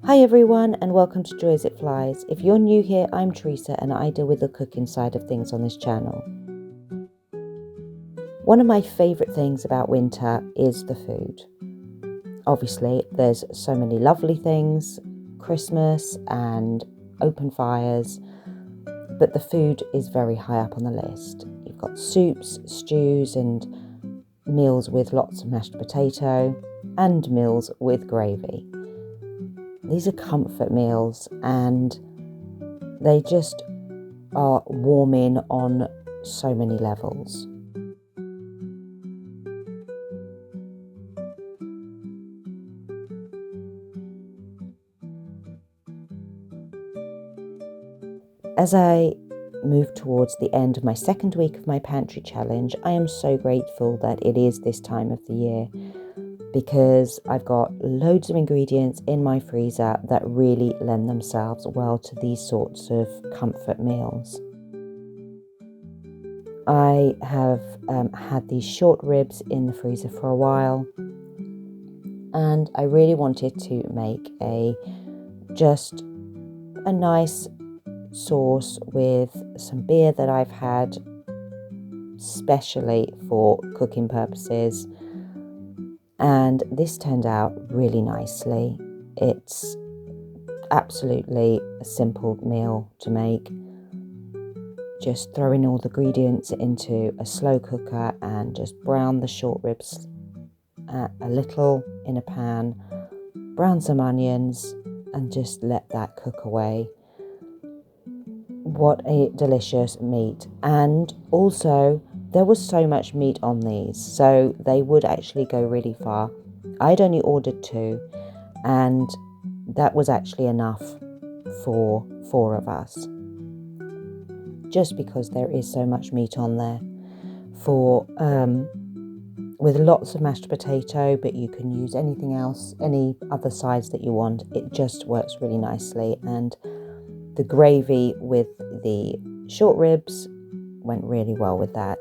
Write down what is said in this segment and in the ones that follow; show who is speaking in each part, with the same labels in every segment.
Speaker 1: Hi everyone and welcome to Joy As It Flies. If you're new here, I'm Teresa and I deal with the cooking side of things on this channel. One of my favourite things about winter is the food. Obviously, there's so many lovely things, Christmas and open fires, but the food is very high up on the list. You've got soups, stews and meals with lots of mashed potato and meals with gravy. These are comfort meals and they just are warming on so many levels. As I move towards the end of my second week of my pantry challenge, I am so grateful that it is this time of the year because I've got loads of ingredients in my freezer that really lend themselves well to these sorts of comfort meals. I have had these short ribs in the freezer for a while and I really wanted to make just a nice sauce with some beer that I've had specially for cooking purposes, and this turned out really nicely. It's absolutely a simple meal to make. Just throwing all the ingredients into a slow cooker and just brown the short ribs a little in a pan, brown some onions and just let that cook away. What a delicious meat. And also there was so much meat on these, so they would actually go really far. I'd only ordered 2 and that was actually enough for 4 of us, just because there is so much meat on there with lots of mashed potato, but you can use anything else, any other sides that you want. It just works really nicely, and the gravy with the short ribs went really well with that.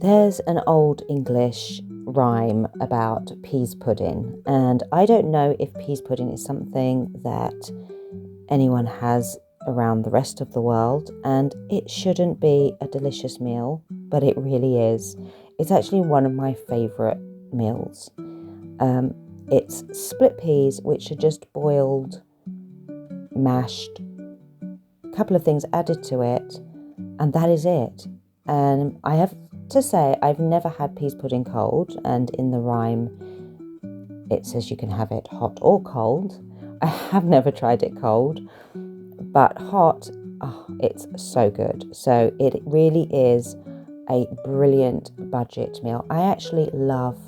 Speaker 1: There's an old English rhyme about peas pudding, and I don't know if peas pudding is something that anyone has around the rest of the world, and it shouldn't be a delicious meal, but it really is. It's actually one of my favourite meals. It's split peas, which are just boiled, mashed, a couple of things added to it, and that is it. And I have to say, I've never had peas pudding cold, and in the rhyme it says you can have it hot or cold. I have never tried it cold, but hot, oh, it's so good. So it really is a brilliant budget meal. I actually love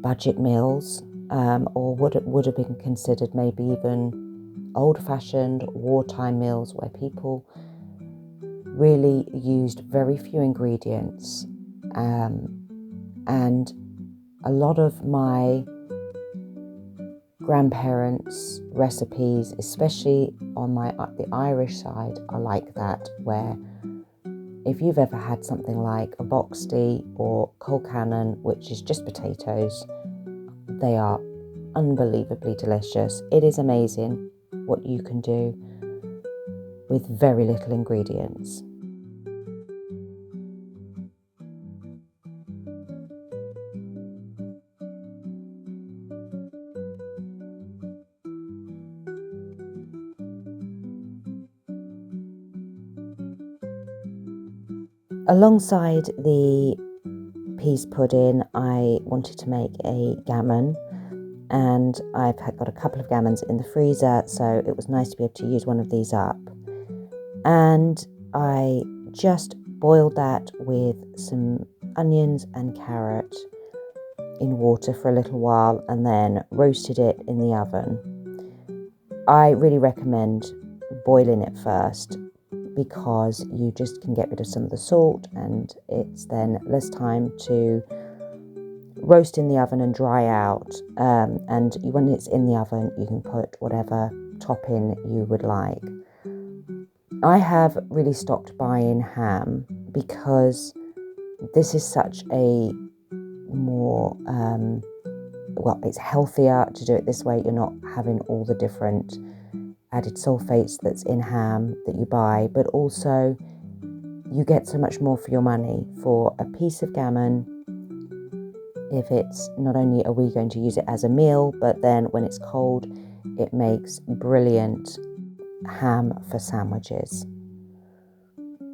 Speaker 1: budget meals, or what would have been considered maybe even old-fashioned wartime meals where people really used very few ingredients, and a lot of my grandparents' recipes, especially on the Irish side, are like that, where if you've ever had something like a boxty or colcannon, which is just potatoes, they are unbelievably delicious. It is amazing what you can do with very little ingredients. Alongside the peas pudding, I wanted to make a gammon, and I've got a couple of gammons in the freezer, so it was nice to be able to use one of these up. And I just boiled that with some onions and carrot in water for a little while and then roasted it in the oven. I really recommend boiling it first because you just can get rid of some of the salt, and it's then less time to roast in the oven and dry out. And when it's in the oven, you can put whatever topping you would like. I have really stopped buying ham because this is such a more, it's healthier to do it this way. You're not having all the different added sulfates that's in ham that you buy, but also you get so much more for your money for a piece of gammon. If it's not only are we going to use it as a meal, but then when it's cold, it makes brilliant ham for sandwiches.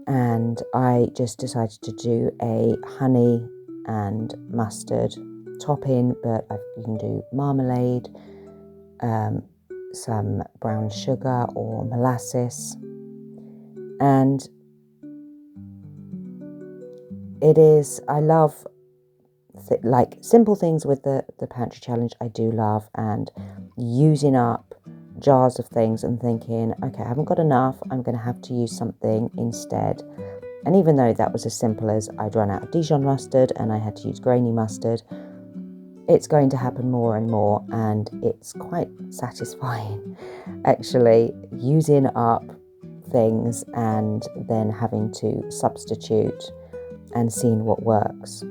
Speaker 1: And I just decided to do a honey and mustard topping, but you can do marmalade, some brown sugar or molasses, and I love like simple things with the pantry challenge. I do love, and using up jars of things and thinking, okay, I haven't got enough, I'm going to have to use something instead. And even though that was as simple as I'd run out of Dijon mustard and I had to use grainy mustard, it's going to happen more and more, and it's quite satisfying actually after up things and then having to substitute and seeing what works.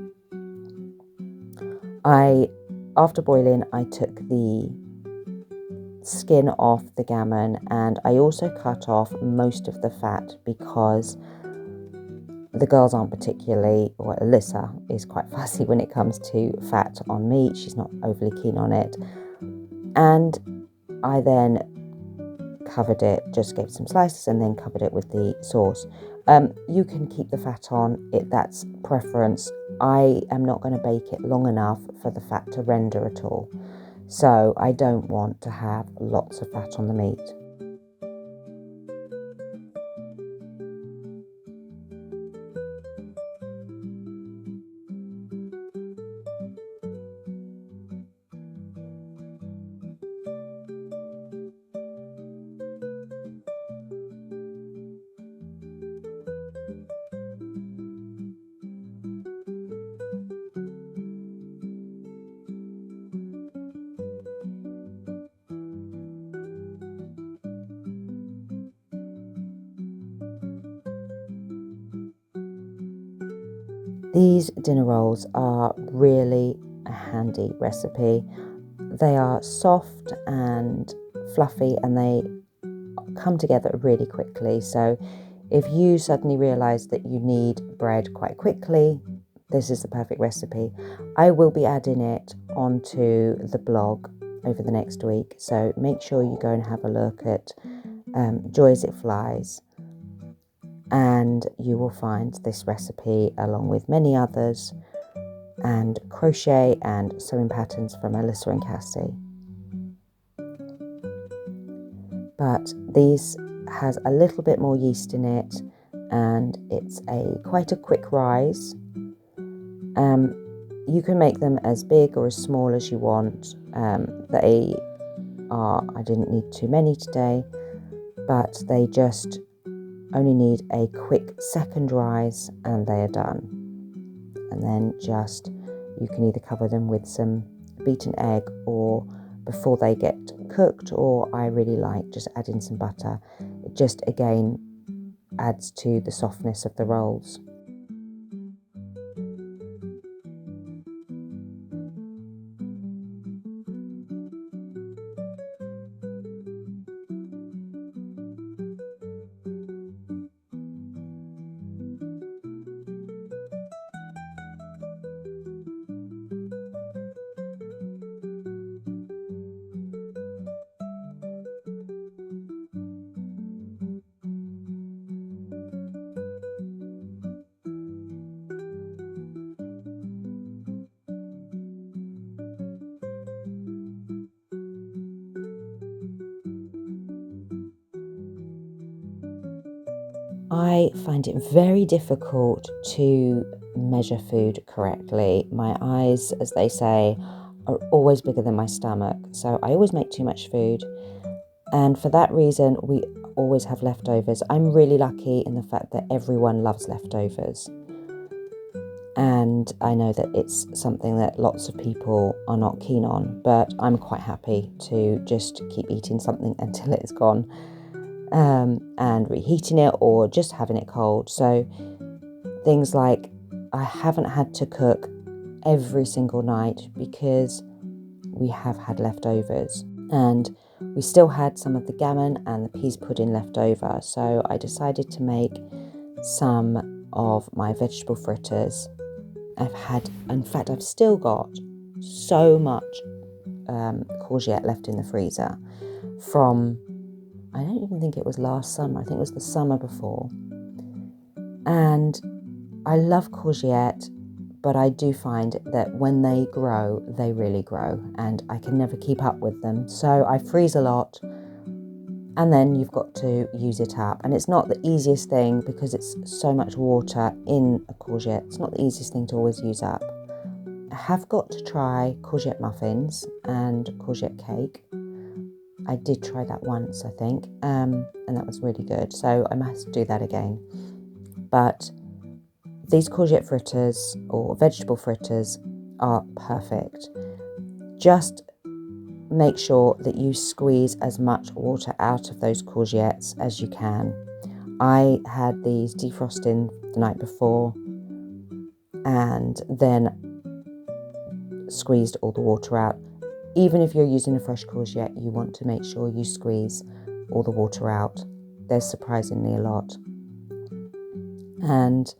Speaker 1: After boiling, I took the skin off the gammon, and I also cut off most of the fat because the girls aren't particularly, or Alyssa is quite fussy when it comes to fat on meat. She's not overly keen on it. And I then covered it, just gave some slices and then covered it with the sauce. You can keep the fat on, that's preference. I am not going to bake it long enough for the fat to render at all. So I don't want to have lots of fat on the meat. These dinner rolls are really a handy recipe. They are soft and fluffy and they come together really quickly. So if you suddenly realise that you need bread quite quickly, this is the perfect recipe. I will be adding it onto the blog over the next week, so make sure you go and have a look at Joy as It Flies, and you will find this recipe along with many others and crochet and sewing patterns from Alyssa and Cassie. But these has a little bit more yeast in it, and it's quite a quick rise. You can make them as big or as small as you want. I didn't need too many today, but they just only need a quick second rise and they are done. And then you can either cover them with some beaten egg or before they get cooked, or I really like just adding some butter. It just again adds to the softness of the rolls. I find it very difficult to measure food correctly. My eyes, as they say, are always bigger than my stomach, so I always make too much food. And for that reason, we always have leftovers. I'm really lucky in the fact that everyone loves leftovers. And I know that it's something that lots of people are not keen on, but I'm quite happy to just keep eating something until it's gone, and reheating it or just having it cold. So things like, I haven't had to cook every single night because we have had leftovers, and we still had some of the gammon and the peas pudding left over. So I decided to make some of my vegetable fritters. I've still got so much courgette left in the freezer from, I don't even think it was last summer, I think it was the summer before. And I love courgette, but I do find that when they grow, they really grow, and I can never keep up with them. So I freeze a lot, and then you've got to use it up. And it's not the easiest thing because it's so much water in a courgette. It's not the easiest thing to always use up. I have got to try courgette muffins and courgette cake. I did try that once, I think, and that was really good. So I must do that again. But these courgette fritters or vegetable fritters are perfect. Just make sure that you squeeze as much water out of those courgettes as you can. I had these defrosting the night before and then squeezed all the water out. Even if you're using a fresh courgette, you want to make sure you squeeze all the water out. There's surprisingly a lot. And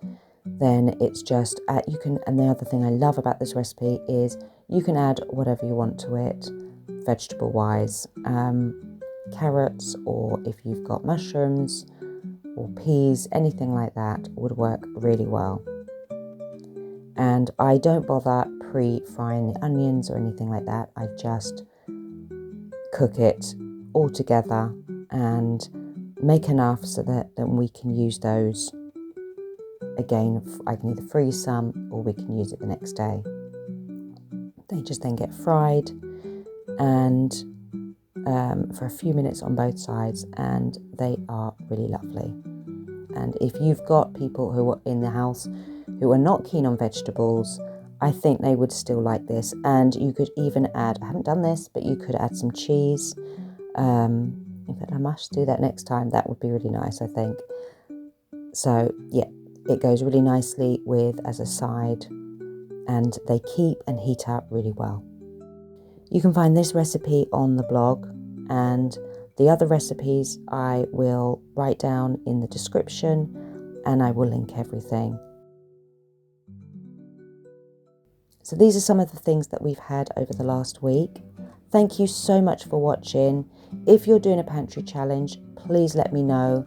Speaker 1: then it's just, and the other thing I love about this recipe is you can add whatever you want to it, vegetable wise, carrots, or if you've got mushrooms or peas, anything like that would work really well. And I don't bother pre-frying the onions or anything like that. I just cook it all together and make enough so that then we can use those again. I can either freeze some or we can use it the next day. They just then get fried and for a few minutes on both sides, and they are really lovely. And if you've got people who are in the house who are not keen on vegetables, I think they would still like this. And you could even add, I haven't done this, but you could add some cheese. In fact, I must do that next time. That would be really nice, I think. So yeah, it goes really nicely with as a side, and they keep and heat up really well. You can find this recipe on the blog, and the other recipes I will write down in the description, and I will link everything. So these are some of the things that we've had over the last week. Thank you so much for watching. If you're doing a pantry challenge, please let me know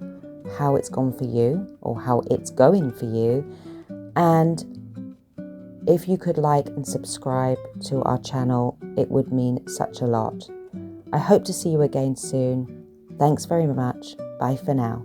Speaker 1: how it's gone for you or how it's going for you. And if you could like and subscribe to our channel, it would mean such a lot. I hope to see you again soon. Thanks very much. Bye for now.